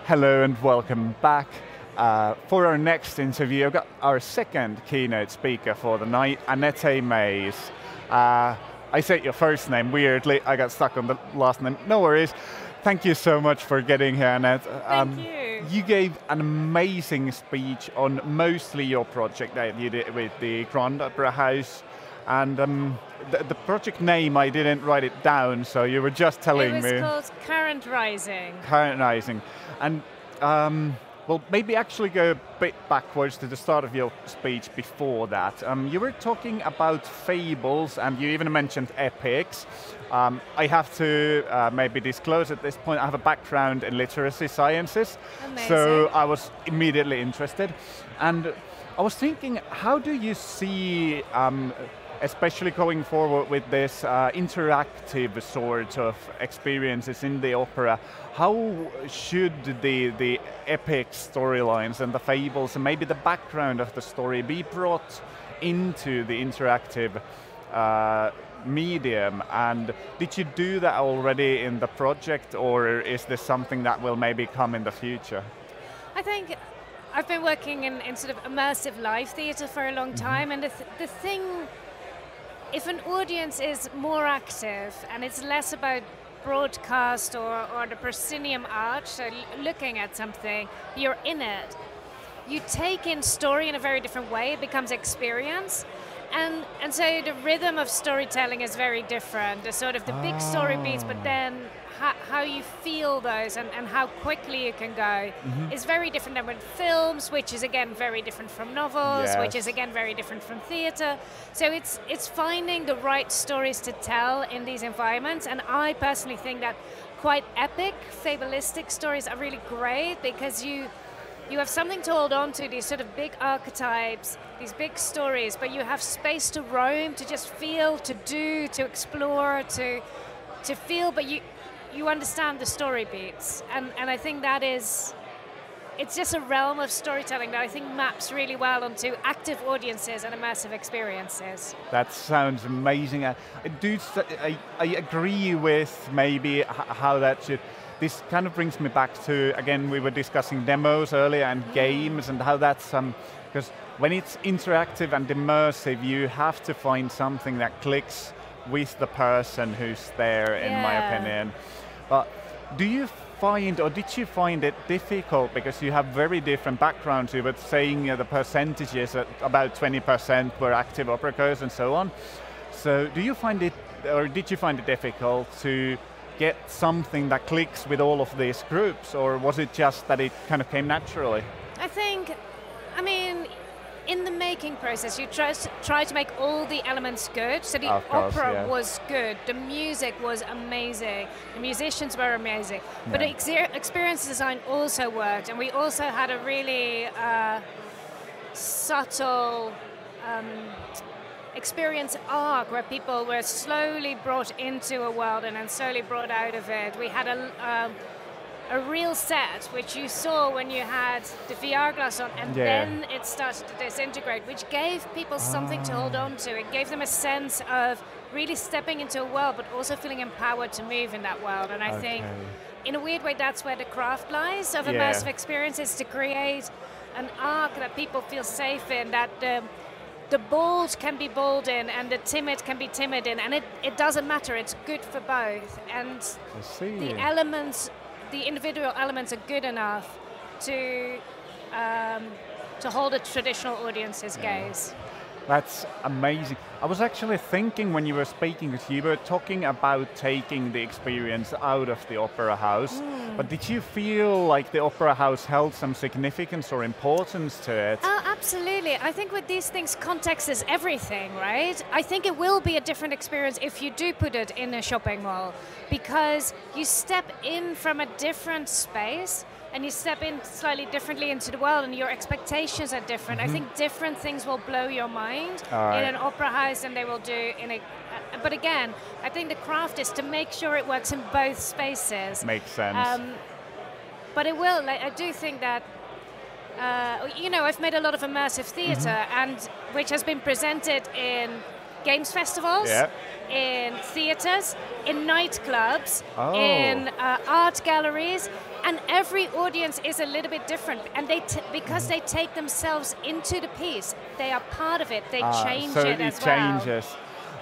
Hello and welcome back. For our next interview, I've got our second keynote speaker for the night, Annette Mees. I said your first name weirdly, I got stuck on the last name, no worries. Thank you so much for getting here, Annette. Thank you. You gave an amazing speech on mostly your project that you did with the Grand Opera House. And the project name, I didn't write it down, so you were just telling me. It was called Current Rising. Current Rising. And well, maybe actually go a bit backwards to the start of your speech before that. You were talking about fables, and you even mentioned epics. I have to maybe disclose at this point, I have a background in literacy sciences. Amazing. So I was immediately interested. And I was thinking, how do you see especially going forward with this interactive sort of experiences in the opera, how should the epic storylines and the fables and maybe the background of the story be brought into the interactive medium? And did you do that already in the project, or is this something that will maybe come in the future? I think I've been working in sort of immersive live theatre for a long time, and the thing, if an audience is more active and it's less about broadcast or the proscenium arch, so looking at something, you're in it. You take in story in a very different way, it becomes experience. And so the rhythm of storytelling is very different. The sort of the big story beats, but then how you feel those and how quickly you can go is very different than with films, which is again very different from novels, which is again very different from theatre. So it's finding the right stories to tell in these environments, and I personally think that quite epic, fabulistic stories are really great because you have something to hold on to, these sort of big archetypes, these big stories, but you have space to roam, to just feel, to do, to explore, to feel, but you understand the story beats. And I think that is, it's just a realm of storytelling that I think maps really well onto active audiences and immersive experiences. That sounds amazing. I agree with maybe how that should. This kind of brings me back to, again, we were discussing demos earlier and games and how that's, because when it's interactive and immersive, you have to find something that clicks with the person who's there, in my opinion. But do you find, or did you find it difficult, because you have very different backgrounds, you were saying the percentages at about 20% were active opera goers and so on. So do you find it, or did you find it difficult to get something that clicks with all of these groups, or was it just that it kind of came naturally? I think, I mean, in the making process, you try to make all the elements good. So the opera was good, the music was amazing, the musicians were amazing, but the experience design also worked, and we also had a really subtle experience arc where people were slowly brought into a world and then slowly brought out of it. We had a real set, which you saw when you had the VR glass on, and then it started to disintegrate, which gave people something to hold on to. It gave them a sense of really stepping into a world, but also feeling empowered to move in that world. And I think, in a weird way, that's where the craft lies of immersive experiences, to create an arc that people feel safe in, that the bold can be bold in and the timid can be timid in, and it doesn't matter, it's good for both. And the elements, the individual elements are good enough to hold a traditional audience's gaze. That's amazing. I was actually thinking when you were speaking, because you were talking about taking the experience out of the opera house, but did you feel like the opera house held some significance or importance to it? Oh, absolutely. I think with these things, context is everything, right? I think it will be a different experience if you do put it in a shopping mall, because you step in from a different space and you step in slightly differently into the world, and your expectations are different. I think different things will blow your mind in an opera house than they will do in a... But again, I think the craft is to make sure it works in both spaces. Makes sense. But it will, like, I do think that, you know, I've made a lot of immersive theatre, and which has been presented in games festivals, in theatres, in nightclubs, in art galleries, And every audience is a little bit different, and because they take themselves into the piece, they are part of it. They change so it as well. Changes.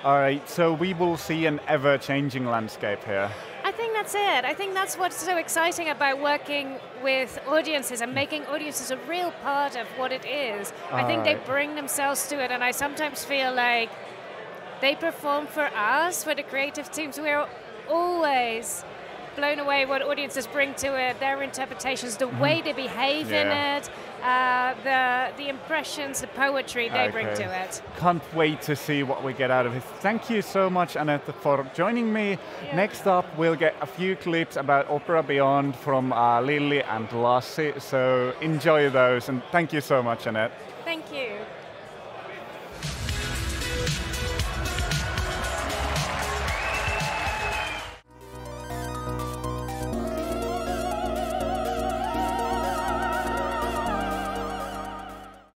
All right. So we will see an ever-changing landscape here. I think that's it. I think that's what's so exciting about working with audiences and making audiences a real part of what it is. I think they bring themselves to it, and I sometimes feel like they perform for us, for the creative teams. We're always blown away what audiences bring to it, their interpretations, the way they behave in it, the impressions, the poetry they bring to it. Can't wait to see what we get out of it. Thank you so much, Annette, for joining me. Yeah. Next up, we'll get a few clips about Opera Beyond from Lily and Lassi, so enjoy those, and thank you so much, Annette. Thank you.